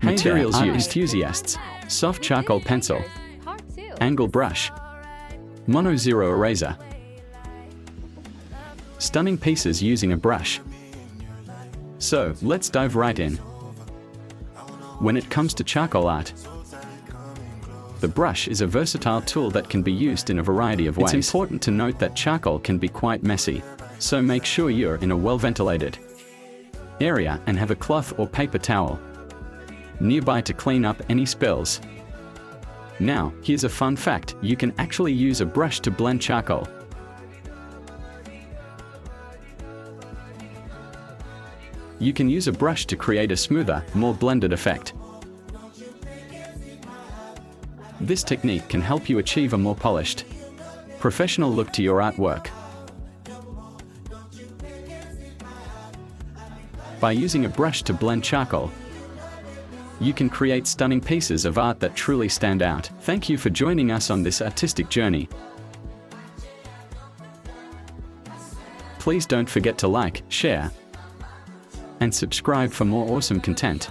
Materials used: enthusiasts, soft charcoal pencil, angle brush, mono zero eraser. Stunning pieces using a brush. So, let's dive right in. When it comes to charcoal art, the brush is a versatile tool that can be used in a variety of ways. It's important to note that charcoal can be quite messy, so make sure you're in a well-ventilated area and have a cloth or paper towel nearby to clean up any spills. Now, here's a fun fact: you can actually use a brush to blend charcoal. You can use a brush to create a smoother, more blended effect. This technique can help you achieve a more polished, professional look to your artwork. By using a brush to blend charcoal, you can create stunning pieces of art that truly stand out. Thank you for joining us on this artistic journey. Please don't forget to like, share, and subscribe for more awesome content.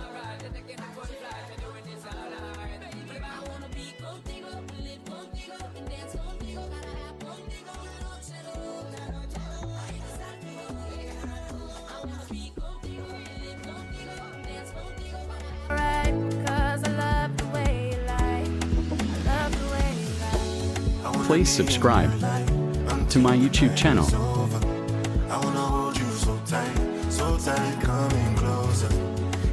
Please subscribe to my YouTube channel. Coming closer.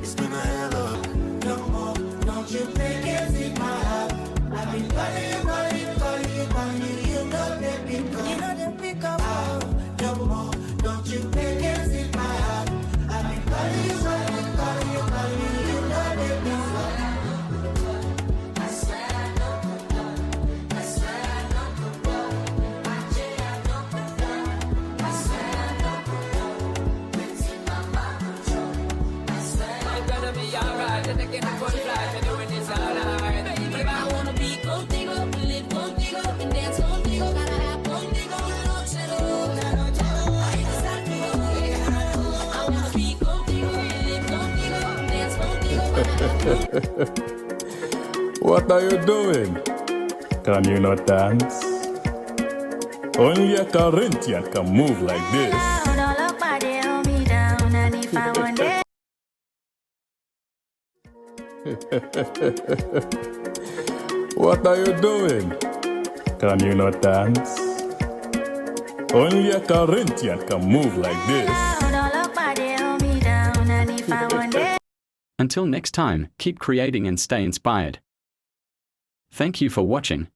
It's been a hell of no more. Don't you think it's my heart? I've been calling you, you know they pick up. No more. Don't you think it's my heart? I've been calling you, you know they pick up. I swear I don't go wrong. I swear I don't go wrong. I don't go wrong. I swear I don't go wrong. It's in my mind. I wanna be contigo, live contigo, and dance contigo, gotta have contigo, I wanna be contigo, live contigo, dance contigo. What are you doing? Can you not dance? Only a Corinthian can move like this. What are you doing? Can you not dance? Only a Corinthian can move like this. Until next time, keep creating and stay inspired. Thank you for watching.